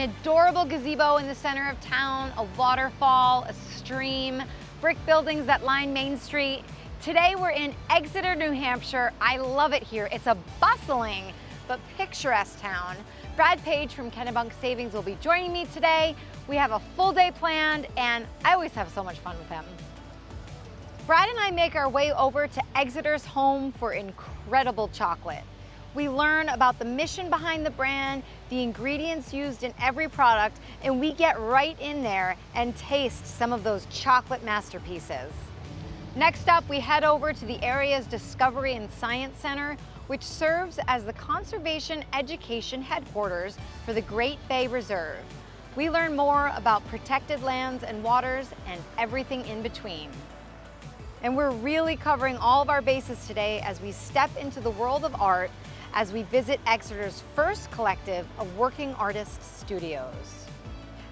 adorable gazebo in the center of town, a waterfall, a stream, brick buildings that line Main Street. Today we're in Exeter, New Hampshire. I love it here. It's a bustling but picturesque town. Brad Page from Kennebunk Savings will be joining me today. We have a full day planned and I always have so much fun with him. Brad and I make our way over to Exeter's home for incredible chocolate. We learn about the mission behind the brand, the ingredients used in every product, and we get right in there and taste some of those chocolate masterpieces. Next up, we head over to the area's Discovery and Science Center, which serves as the conservation education headquarters for the Great Bay Reserve. We learn more about protected lands and waters and everything in between. And we're really covering all of our bases today as we step into the world of art as we visit Exeter's first collective of working artists' studios.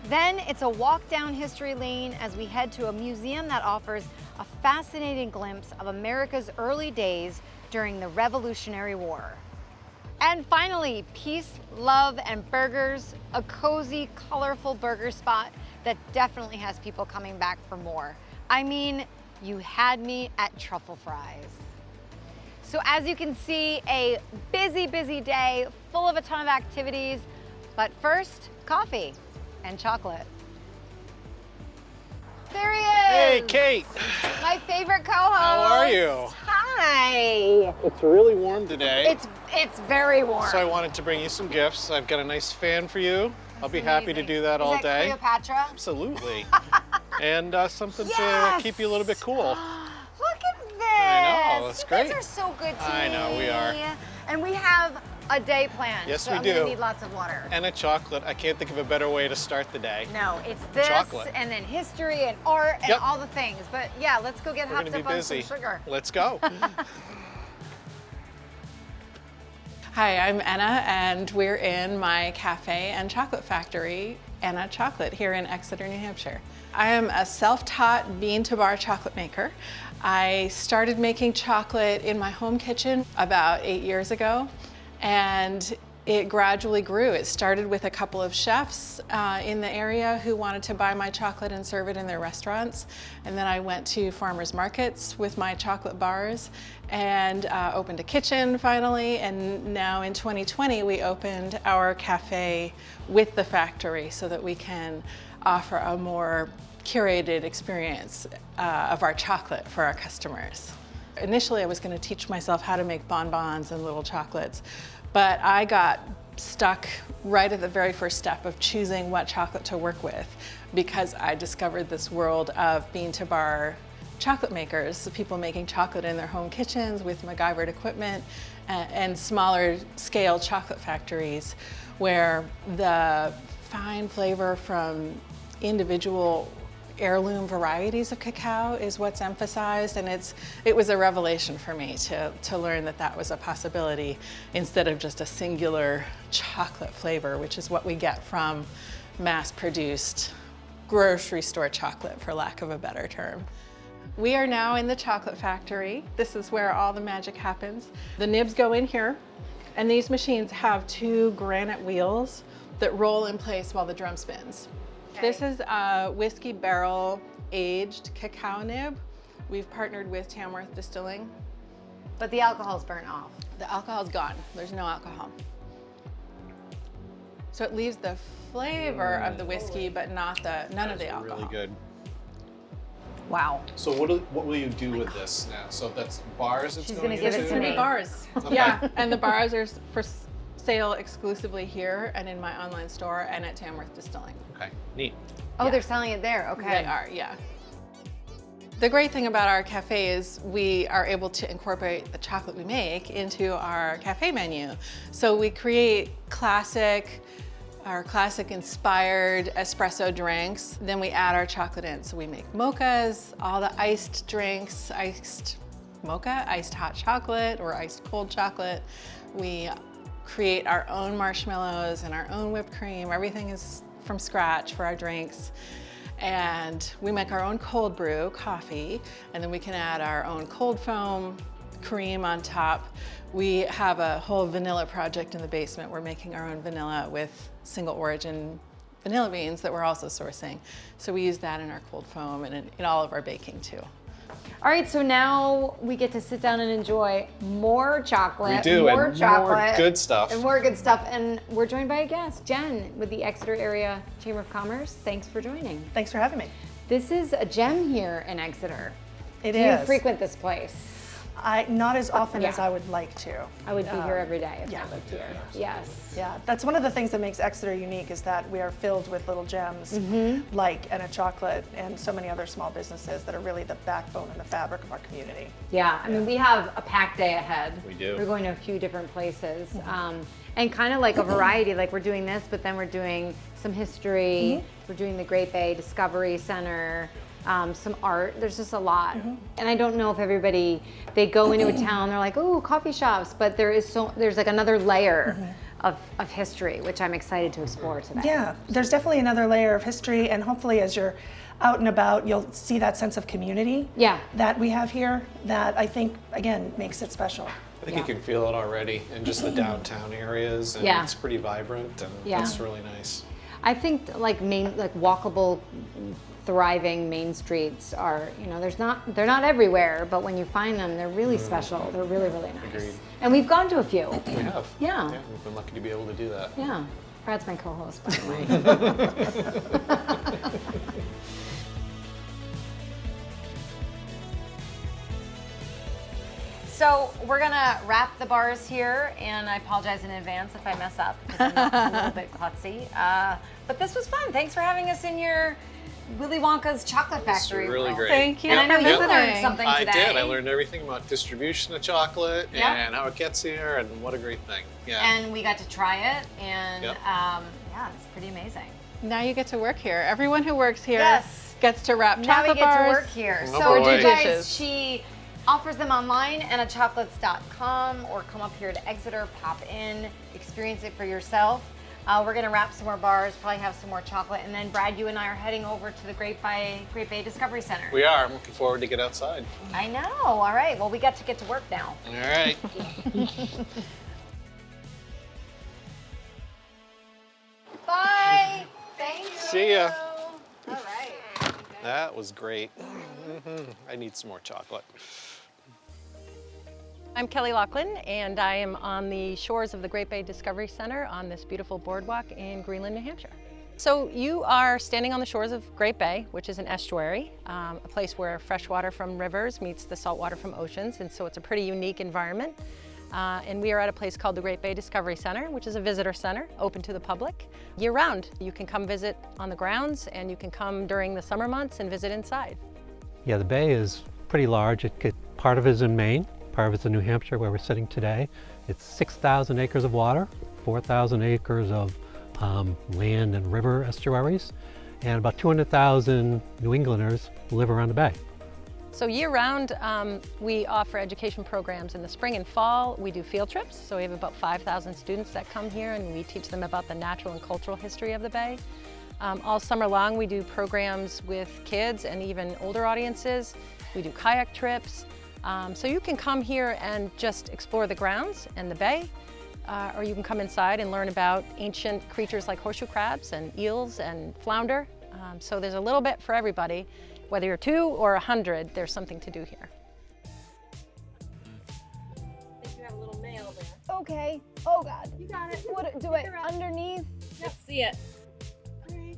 Then it's a walk down history lane as we head to a museum that offers a fascinating glimpse of America's early days during the Revolutionary War. And finally, peace, love, and burgers, a cozy, colorful burger spot that definitely has people coming back for more. I mean, you had me at truffle fries. So as you can see, a busy, busy day full of a ton of activities, but first, coffee and chocolate. There he is. Hey, Kate. My favorite co-host. How are you? Hi. It's really warm today. It's very warm. So I wanted to bring you some gifts. I've got a nice fan for you. I'll be happy to do that all day. Cleopatra? Absolutely. And something Yes! to keep you a little bit cool. Look at this. I know, that's great. You guys are so good to me. I know, we are. And we have a day planned. Yes, so we I'm do. gonna need lots of water. And a chocolate. I can't think of a better way to start the day. No, it's this Chocolate. and then history and art and Yep. all the things. But yeah, let's go get We're hopped gonna be up on busy. some sugar. Let's go. Hi, I'm Anna, and we're in my cafe and chocolate factory, Anna Chocolate, here in Exeter, New Hampshire. I am a self-taught bean-to-bar chocolate maker. I started making chocolate in my home kitchen about 8 years ago, and it gradually grew. It started with a couple of chefs in the area who wanted to buy my chocolate and serve it in their restaurants. And then I went to farmers markets with my chocolate bars and opened a kitchen finally. And now in 2020, we opened our cafe with the factory so that we can offer a more curated experience of our chocolate for our customers. Initially, I was going to teach myself how to make bonbons and little chocolates, but I got stuck right at the very first step of choosing what chocolate to work with because I discovered this world of bean-to-bar chocolate makers, people making chocolate in their home kitchens with MacGyvered equipment and smaller scale chocolate factories where the fine flavor from individual heirloom varieties of cacao is what's emphasized, and it was a revelation for me to learn that that was a possibility instead of just a singular chocolate flavor, which is what we get from mass-produced grocery store chocolate, for lack of a better term. We are now in the chocolate factory. This is where all the magic happens. The nibs go in here, and these machines have 2 granite wheels that roll in place while the drum spins. This is a whiskey barrel aged cacao nib. We've partnered with Tamworth Distilling. But the alcohol's burnt off. The alcohol's gone. There's no alcohol. So it leaves the flavor of the whiskey, but none of the alcohol. Really good. Wow. So what will you do with this now? So that's bars it's She's going gonna give it into? to me. Bars. Okay. Yeah, and the bars are for sale exclusively here and in my online store and at Tamworth Distilling. Okay, neat. Oh, they're selling it there. Okay. They are, yeah. The great thing about our cafe is we are able to incorporate the chocolate we make into our cafe menu. So we create our classic inspired espresso drinks. Then we add our chocolate in. So we make mochas, all the iced drinks, iced mocha, iced hot chocolate or iced cold chocolate. We create our own marshmallows and our own whipped cream. Everything is from scratch for our drinks. And we make our own cold brew coffee, and then we can add our own cold foam cream on top. We have a whole vanilla project in the basement. We're making our own vanilla with single origin vanilla beans that we're also sourcing. So we use that in our cold foam and in all of our baking too. All right, so now we get to sit down and enjoy more chocolate. We do, more and chocolate, more good stuff. And more good stuff. And we're joined by a guest, Jen, with the Exeter Area Chamber of Commerce. Thanks for joining. Thanks for having me. This is a gem here in Exeter. It Do is. you frequent this place? Not as often Yeah. as I would like to. I would be here every day if yeah. I lived here. Yes. Yeah, that's one of the things that makes Exeter unique is that we are filled with little gems like Enna Chocolate and so many other small businesses that are really the backbone and the fabric of our community. Yeah, I mean, we have a packed day ahead. We do. We're going to a few different places. And kind of like a variety, like we're doing this, but then we're doing some history. We're doing the Great Bay Discovery Center. Some art. There's just a lot. And I don't know if everybody, they go into a town, they're like, oh, coffee shops, but there's like another layer of history, which I'm excited to explore today. Yeah, there's definitely another layer of history, and hopefully as you're out and about, you'll see that sense of community that we have here that I think, again, makes it special. I think you can feel it already in just the downtown areas, and it's pretty vibrant, and it's really nice. I think like walkable, thriving main streets are, they're not everywhere, but when you find them, they're really special. They're really, really nice. Agreed. And we've gone to a few. We have. Yeah. We've been lucky to be able to do that. Yeah. Brad's my co-host, by the way. So we're gonna wrap the bars here, and I apologize in advance if I mess up because I'm a little bit klutzy. But this was fun. Thanks for having us in your Willy Wonka's chocolate factory. It's really world. great. Thank you. And I know you for learned visiting. something I today. did. I learned everything about distribution of chocolate and how it gets here, and what a great thing. Yeah. And we got to try it, and Yep. yeah, it's pretty amazing. Now you get to work here. Everyone who works here Yes. gets to wrap Now we chocolate get bars. to work here. Oh, So boy. you guys, Dishes. she offers them online, annachocolates.com, or come up here to Exeter, pop in, experience it for yourself. We're gonna wrap some more bars, probably have some more chocolate, and then Brad, you and I are heading over to the Great Bay Discovery Center. We are. I'm looking forward to get outside. I know. All right. Well, we got to get to work now. All right. Bye. Thank you. See ya. All right. That was great. I need some more chocolate. I'm Kelly Laughlin, and I am on the shores of the Great Bay Discovery Center on this beautiful boardwalk in Greenland, New Hampshire. So you are standing on the shores of Great Bay, which is an estuary, a place where fresh water from rivers meets the salt water from oceans, and so it's a pretty unique environment. And we are at a place called the Great Bay Discovery Center, which is a visitor center open to the public year-round. You can come visit on the grounds, and you can come during the summer months and visit inside. Yeah, the bay is pretty large. Part of it is in Maine, part of it's in New Hampshire where we're sitting today. It's 6,000 acres of water, 4,000 acres of land and river estuaries, and about 200,000 New Englanders live around the bay. So year-round, we offer education programs in the spring and fall. We do field trips, so we have about 5,000 students that come here, and we teach them about the natural and cultural history of the bay. All summer long, we do programs with kids and even older audiences. We do kayak trips. So you can come here and just explore the grounds and the bay, or you can come inside and learn about ancient creatures like horseshoe crabs and eels and flounder. So there's a little bit for everybody. Whether you're 2 or 100, there's something to do here. I think you have a little nail there. Okay. Oh God. You got it. What do it underneath? Let's see it. Great.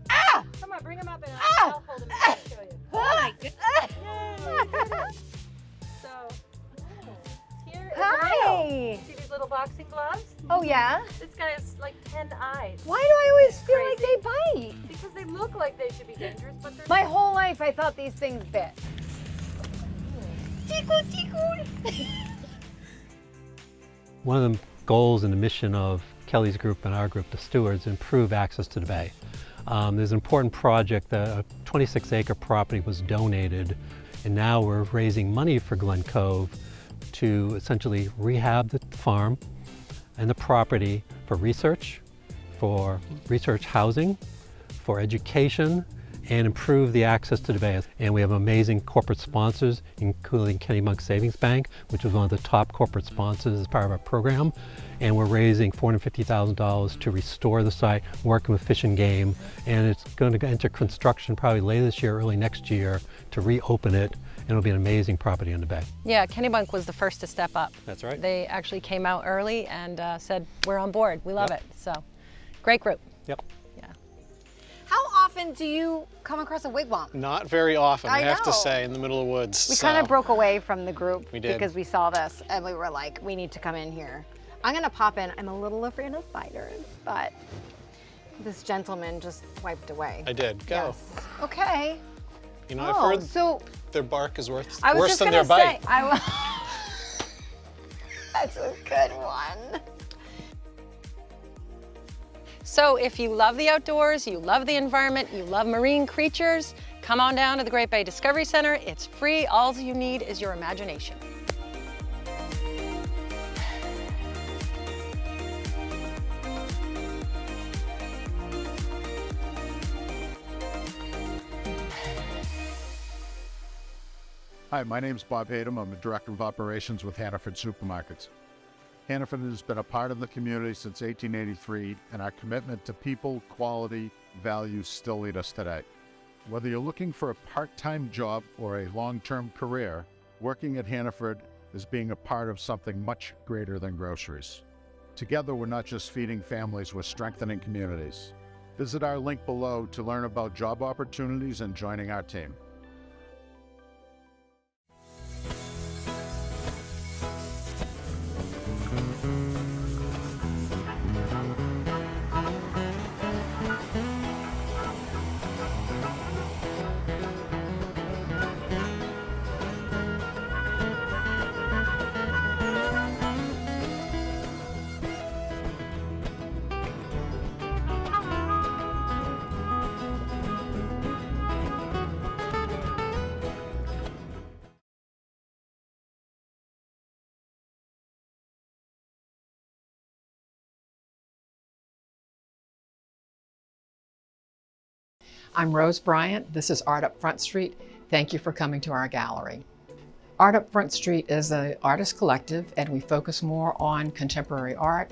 Ah! Come on, bring him up and Ah! I'll hold him and show you. Oh my goodness. Yay, you did it. So, here is a nail. Hi. See these little boxing gloves? Oh yeah. This guy has like 10 eyes. Why do I always feel Crazy. like they bite? Because they look like they should be dangerous, but they're My whole life I thought these things bit. Tickle, tickle. One of the goals and the mission of Kelly's group and our group, the Stewards, improve access to the bay. There's an important project that a 26-acre property was donated, and now we're raising money for Glen Cove to essentially rehab the farm and the property for research housing, for education, and improve the access to the bay. And we have amazing corporate sponsors, including Kennebunk Savings Bank, which is one of the top corporate sponsors as part of our program. And we're raising $450,000 to restore the site, working with Fish and Game. And it's going to enter construction probably later this year, early next year, to reopen it. And it'll be an amazing property in the bay. Yeah, Kennebunk was the first to step up. That's right. They actually came out early and said, we're on board, we love it. So, great group. Yep. Yeah. How often do you come across a wigwam? Not very often, I have know. to say, in the middle of the woods. We kind of broke away from the group We did. because we saw this and we were like, we need to come in here. I'm gonna pop in. I'm a little afraid of spiders, but this gentleman just wiped away. I did. Go. Yes. Okay. You know, I've heard so their bark is worse I was just than gonna their bite. say, that's a good one. So if you love the outdoors, you love the environment, you love marine creatures, come on down to the Great Bay Discovery Center. It's free. All you need is your imagination. Hi, my name's Bob Hayden. I'm the Director of Operations with Hannaford Supermarkets. Hannaford has been a part of the community since 1883, and our commitment to people, quality, values still lead us today. Whether you're looking for a part-time job or a long-term career, working at Hannaford is being a part of something much greater than groceries. Together, we're not just feeding families, we're strengthening communities. Visit our link below to learn about job opportunities and joining our team. I'm Rose Bryant. This is Art Up Front Street. Thank you for coming to our gallery. Art Up Front Street is an artist collective, and we focus more on contemporary art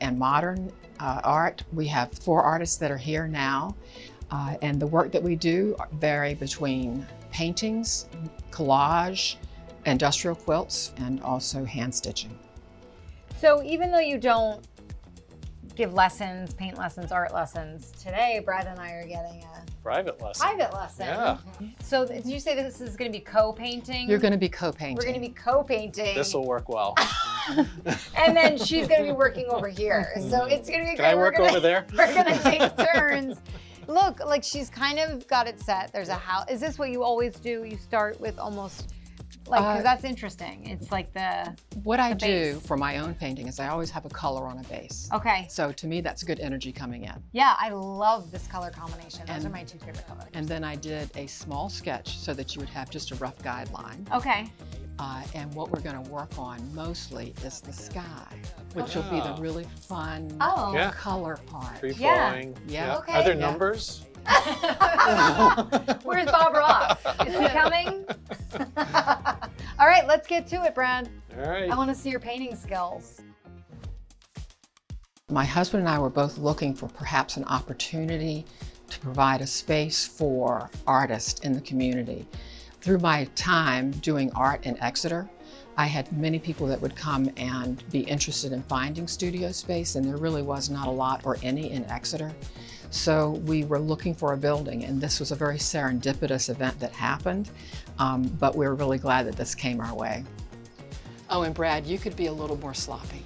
and modern art. We have 4 artists that are here now, and the work that we do vary between paintings, collage, industrial quilts, and also hand stitching. So even though you don't give lessons, paint lessons, art lessons, today Brad and I are getting a Private lesson. private lesson. Yeah. So did you say this is going to be co-painting? You're going to be co-painting. We're going to be co-painting. This will work well. And then she's going to be working over here. So it's going to be great. Can I work over there? We're going to take turns. Look, like she's kind of got it set. There's a house. Is this what you always do? You start with almost like, because that's interesting. It's like what I do base. for my own painting is I always have a color on a base. Okay. So to me, that's good energy coming in. Yeah, I love this color combination. Those are my 2 favorite colors. And then I did a small sketch so that you would have just a rough guideline. Okay. And what we're going to work on mostly is the sky, which will be the really fun Yeah. color part. Free Yeah. flowing. Yeah. Okay. Are there Yeah. numbers? Where's Bob Ross? Is he coming? All right, let's get to it, Brad. All right. I want to see your painting skills. My husband and I were both looking for perhaps an opportunity to provide a space for artists in the community. Through my time doing art in Exeter, I had many people that would come and be interested in finding studio space, and there really was not a lot or any in Exeter. So we were looking for a building, and this was a very serendipitous event that happened, but we're really glad that this came our way. Oh, and Brad, you could be a little more sloppy.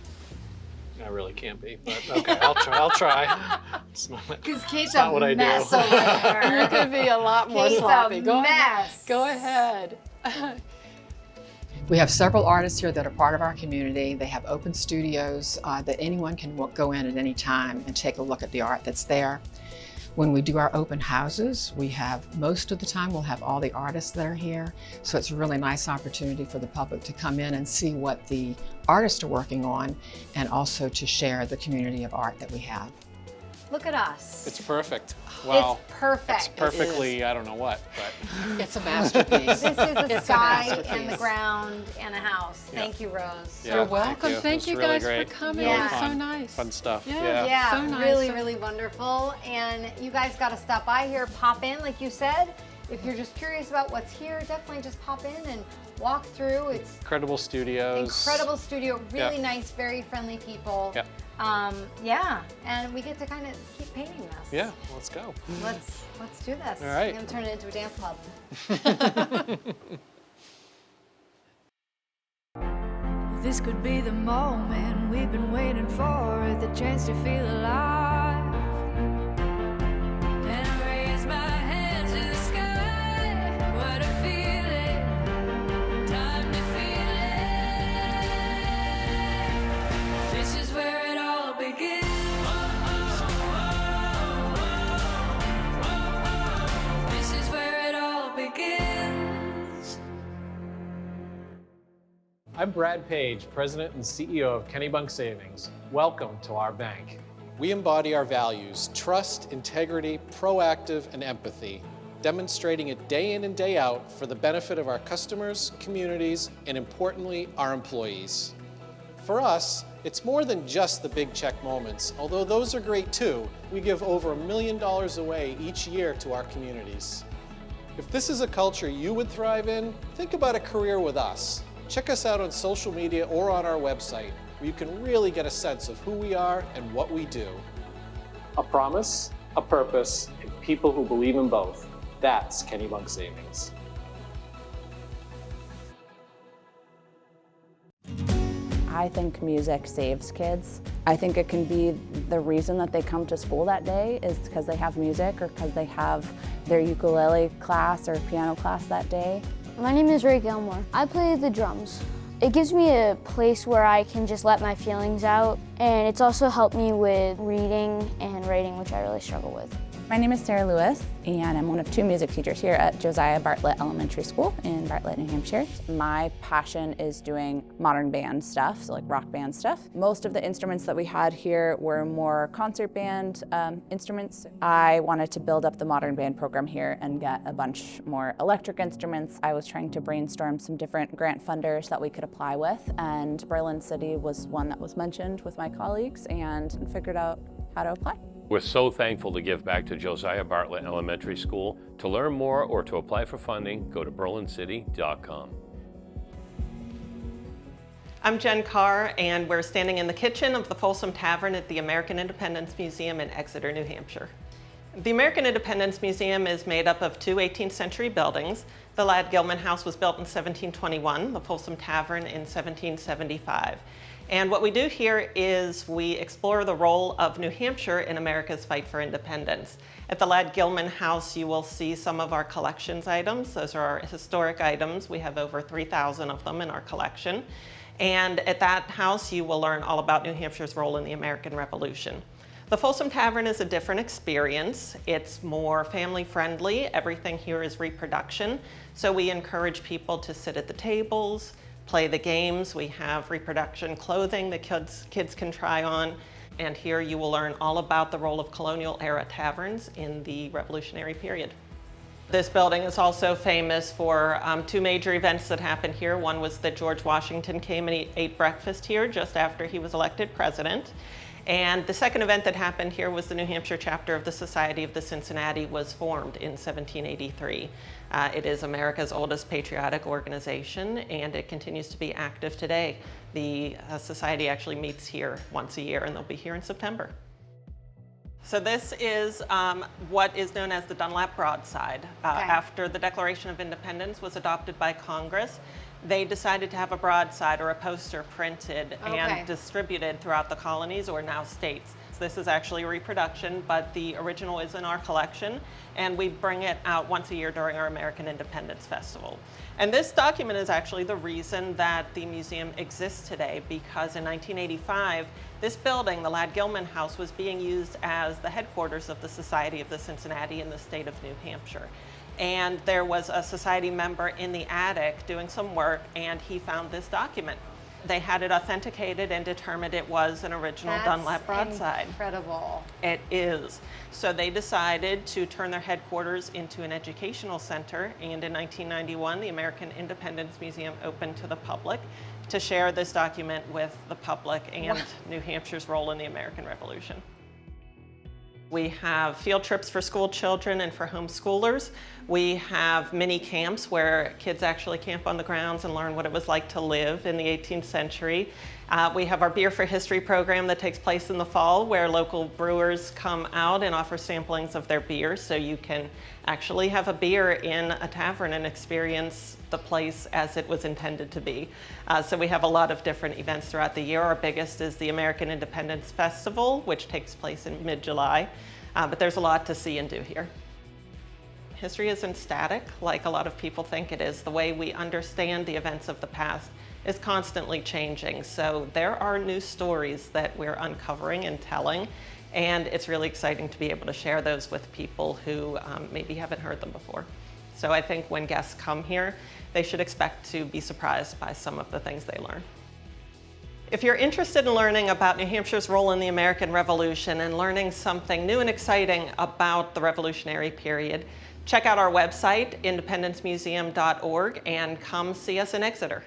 I really can't be, but okay, I'll try. It's not, Because Kate's not a what I mess do. over there. You could be a lot more Kate's sloppy. a Go mess. ahead. Go ahead. We have several artists here that are part of our community. They have open studios that anyone can go in at any time and take a look at the art that's there. When we do our open houses, most of the time we'll have all the artists that are here. So it's a really nice opportunity for the public to come in and see what the artists are working on, and also to share the community of art that we have. Look at us. It's perfect. Wow. It's perfect. It's perfectly, I don't know what, but. It's a masterpiece. This is a It's a sky masterpiece. and the ground and a house. Yeah. Thank you, Rose. Yeah, You're welcome. It Thank was you really guys great. for coming. Yeah. It was so Fun. nice. Fun stuff. Yeah. Yeah, So nice. really, really wonderful. And you guys got to stop by here, pop in, like you said. If you're just curious about what's here, definitely just pop in and walk through. It's Incredible studios. incredible studio, really Yeah. nice, very friendly people. Yeah. Yeah, and we get to kind of keep painting this. Yeah, let's go. Let's do this. All right. We're gonna turn it into a dance club. This could be the moment we've been waiting for, the chance to feel alive. And I raise my hands to the sky. What a feeling, time to feel it. This is where it all begins. This is where it all begins. I'm Brad Page, President and CEO of Kennebunk Savings. Welcome to our bank. We embody our values, trust, integrity, proactive, and empathy, demonstrating it day in and day out for the benefit of our customers, communities, and importantly, our employees. For us, it's more than just the big check moments. Although those are great too, we give over $1 million away each year to our communities. If this is a culture you would thrive in, think about a career with us. Check us out on social media or on our website, where you can really get a sense of who we are and what we do. A promise, a purpose, and people who believe in both. That's Kennebunk Savings. I think music saves kids. I think it can be the reason that they come to school that day is because they have music or because they have their ukulele class or piano class that day. My name is Ray Gilmore. I play the drums. It gives me a place where I can just let my feelings out, and it's also helped me with reading and writing, which I really struggle with. My name is Sarah Lewis, and I'm one of 2 music teachers here at Josiah Bartlett Elementary School in Bartlett, New Hampshire. My passion is doing modern band stuff, so like rock band stuff. Most of the instruments that we had here were more concert band instruments. I wanted to build up the modern band program here and get a bunch more electric instruments. I was trying to brainstorm some different grant funders that we could apply with, and Berlin City was one that was mentioned with my colleagues and figured out how to apply. We're so thankful to give back to Josiah Bartlett Elementary School. To learn more or to apply for funding, go to berlincity.com. I'm Jen Carr, and we're standing in the kitchen of the Folsom Tavern at the American Independence Museum in Exeter, New Hampshire. The American Independence Museum is made up of 2 18th century buildings. The Lad Gilman House was built in 1721, the Folsom Tavern in 1775. And what we do here is we explore the role of New Hampshire in America's fight for independence. At the Lad Gilman House, you will see some of our collections items. Those are our historic items. We have over 3,000 of them in our collection. And at that house, you will learn all about New Hampshire's role in the American Revolution. The Folsom Tavern is a different experience. It's more family friendly. Everything here is reproduction. So we encourage people to sit at the tables, play the games. We have reproduction clothing that kids can try on. And here you will learn all about the role of colonial era taverns in the Revolutionary period. This building is also famous for 2 major events that happened here. One was that George Washington came and ate breakfast here just after he was elected president. And the second event that happened here was the New Hampshire chapter of the Society of the Cincinnati was formed in 1783. It is America's oldest patriotic organization, and it continues to be active today. The society actually meets here once a year, and they'll be here in September. So this is what is known as the Dunlap broadside. After the Declaration of Independence was adopted by Congress, they decided to have a broadside or a poster printed and distributed throughout the colonies or now states. So this is actually a reproduction, but the original is in our collection, and we bring it out once a year during our American Independence Festival. And this document is actually the reason that the museum exists today, because in 1985, this building, the Lad Gilman House, was being used as the headquarters of the Society of the Cincinnati in the state of New Hampshire. And there was a society member in the attic doing some work, and he found this document. They had it authenticated and determined it was an original Dunlap broadside. Incredible. It is. So they decided to turn their headquarters into an educational center, and in 1991, the American Independence Museum opened to the public to share this document with the public and New Hampshire's role in the American Revolution. We have field trips for school children and for homeschoolers. We have mini camps where kids actually camp on the grounds and learn what it was like to live in the 18th century. We have our Beer for History program that takes place in the fall, where local brewers come out and offer samplings of their beer, so you can actually have a beer in a tavern and experience the place as it was intended to be. So we have a lot of different events throughout the year. Our biggest is the American Independence Festival, which takes place in mid-July. But there's a lot to see and do here. History isn't static like a lot of people think it is. The way we understand the events of the past is constantly changing. So there are new stories that we're uncovering and telling, and it's really exciting to be able to share those with people who maybe haven't heard them before. So I think when guests come here, they should expect to be surprised by some of the things they learn. If you're interested in learning about New Hampshire's role in the American Revolution and learning something new and exciting about the Revolutionary period, check out our website, independencemuseum.org, and come see us in Exeter.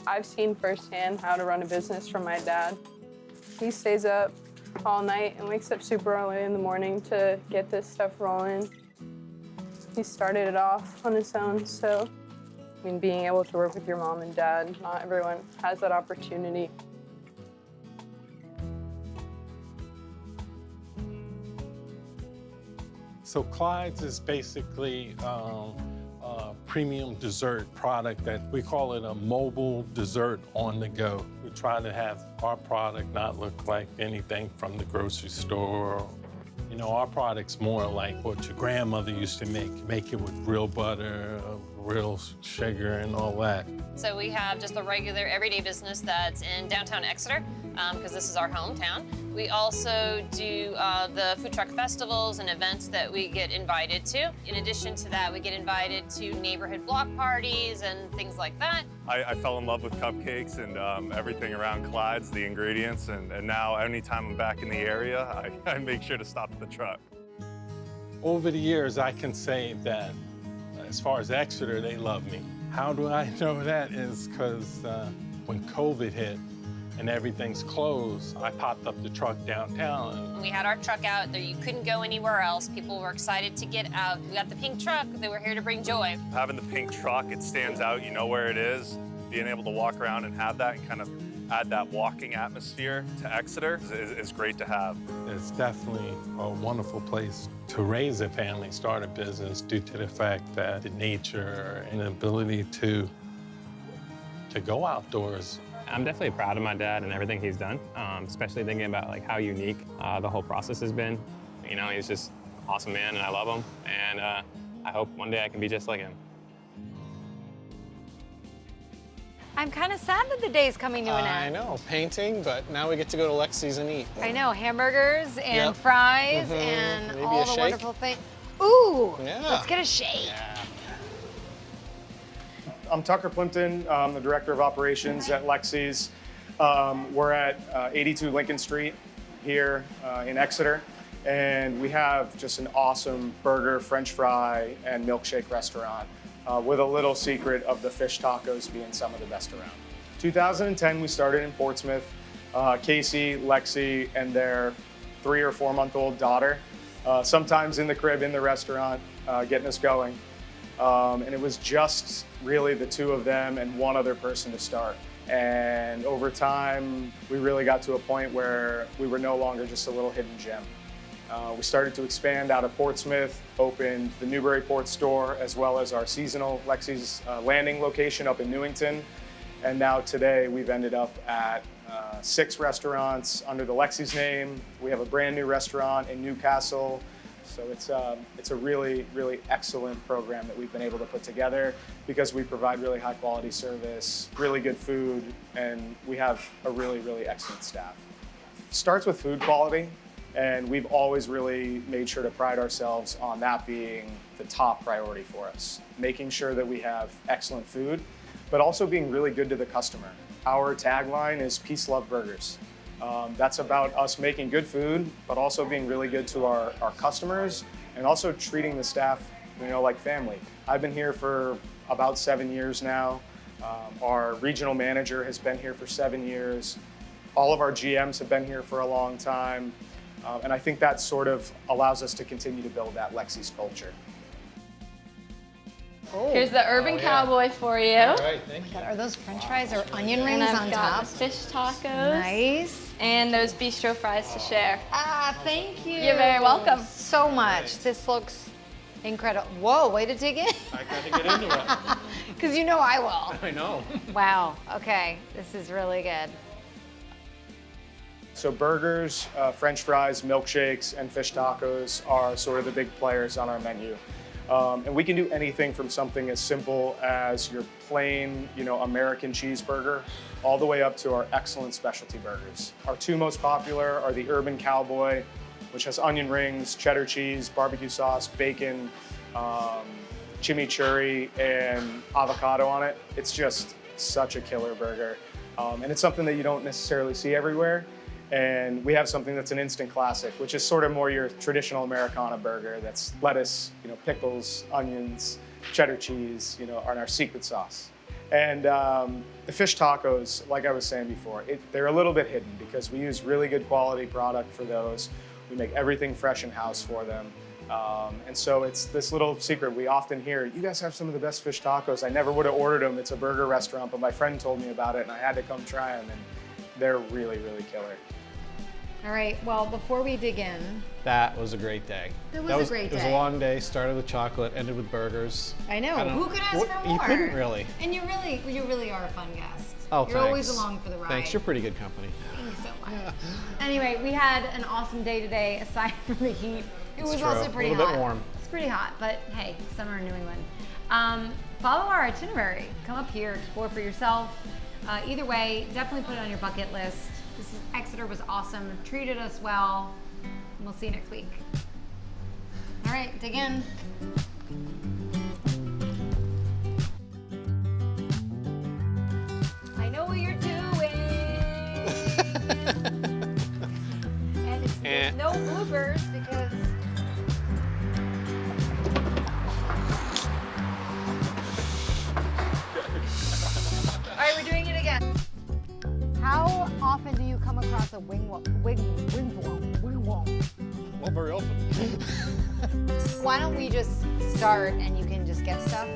I've seen firsthand how to run a business from my dad. He stays up all night and wakes up super early in the morning to get this stuff rolling. He started it off on his own, so I mean, being able to work with your mom and dad, not everyone has that opportunity. So Clyde's is basically a premium dessert product that we call it a mobile dessert on the go. We try to have our product not look like anything from the grocery store. You know, our product's more like what your grandmother used to make it with real butter, real sugar and all that. So we have just a regular everyday business that's in downtown Exeter, because this is our hometown. We also do the food truck festivals and events that we get invited to. In addition to that, we get invited to neighborhood block parties and things like that. I fell in love with cupcakes and everything around Clyde's, the ingredients, and now anytime I'm back in the area, I make sure to stop at the truck. Over the years, I can say that as far as Exeter, they love me. How do I know that? Is because when COVID hit and everything's closed, I popped up the truck downtown. We had our truck out there. You couldn't go anywhere else. People were excited to get out. We got the pink truck. They were here to bring joy. Having the pink truck, it stands out. You know where it is. Being able to walk around and have that and kind of add that walking atmosphere to Exeter is great to have. It's definitely a wonderful place to raise a family, start a business, due to the fact that the nature and the ability to go outdoors. I'm definitely proud of my dad and everything he's done, especially thinking about like how unique the whole process has been. You know, he's just an awesome man and I love him, and I hope one day I can be just like him. I'm kind of sad that the day's coming to an end. I know, painting, but now we get to go to Lexi's and eat. I know, hamburgers and Yep. fries and Maybe all a the shake? wonderful things. Ooh, Yeah. let's get a shake. I'm Tucker Plimpton. I'm the Director of Operations at Lexi's. We're at 82 Lincoln Street here in Exeter, and we have just an awesome burger, French fry, and milkshake restaurant with a little secret of the fish tacos being some of the best around. 2010, we started in Portsmouth. Casey, Lexi, and their 3 or 4 month old daughter, sometimes in the crib in the restaurant, getting us going. And it was just really the 2 of them and 1 other person to start. And over time, we really got to a point where we were no longer just a little hidden gem. We started to expand out of Portsmouth, opened the Newburyport store, as well as our seasonal Lexi's Landing location up in Newington. And now today, we've ended up at 6 restaurants under the Lexi's name. We have a brand new restaurant in Newcastle. So it's a really, really excellent program that we've been able to put together because we provide really high quality service, really good food, and we have a really, really excellent staff. It starts with food quality, and we've always really made sure to pride ourselves on that being the top priority for us. Making sure that we have excellent food, but also being really good to the customer. Our tagline is Peace, Love, Burgers. That's about us making good food, but also being really good to our customers and also treating the staff, like family. I've been here for about 7 years now. Our regional manager has been here for 7 years. All of our GMs have been here for a long time. And I think that sort of allows us to continue to build that Lexi's culture. Oh. Here's the Urban Cowboy for you. All right, thank you. Are those French fries or onion rings And I've on got top? the fish tacos. Nice. And those bistro fries to share. Ah, thank you. You're very welcome. So much. This looks incredible. Whoa, way to dig in. I got to get into it. Because you know I will. I know. Wow, okay, this is really good. So burgers, French fries, milkshakes, and fish tacos are sort of the big players on our menu. And we can do anything from something as simple as your plain, American cheeseburger, all the way up to our excellent specialty burgers. Our two most popular are the Urban Cowboy, which has onion rings, cheddar cheese, barbecue sauce, bacon, chimichurri, and avocado on it. It's just such a killer burger. And it's something that you don't necessarily see everywhere. And we have something that's an instant classic, which is sort of more your traditional Americana burger. That's lettuce, pickles, onions, cheddar cheese, and our secret sauce. And the fish tacos, like I was saying before, they're a little bit hidden because we use really good quality product for those. We make everything fresh in-house for them. And so it's this little secret we often hear, you guys have some of the best fish tacos. I never would have ordered them. It's a burger restaurant, but my friend told me about it and I had to come try them, and they're really, really killer. All right, well, before we dig in. That was a great day. It was a great It was day. a long day, started with chocolate, ended with burgers. I know, who could ask for more? You couldn't really. And you really are a fun guest. Oh, You're thanks. always along for the ride. Thanks, you're pretty good company. Thank you so much. Anyway, we had an awesome day today, aside from the heat. It was It's also true. pretty A little hot. bit warm. It's pretty hot, but hey, summer in New England. Follow our itinerary. Come up here, explore for yourself. Either way, definitely put it on your bucket list. Exeter was awesome, treated us well, and we'll see you next week. All right, dig in. I know what you're doing. And it's no bloopers because all right, we're doing it again. How often do you come across a wingworm? Well, very often. Why don't we just start and you can just get stuff?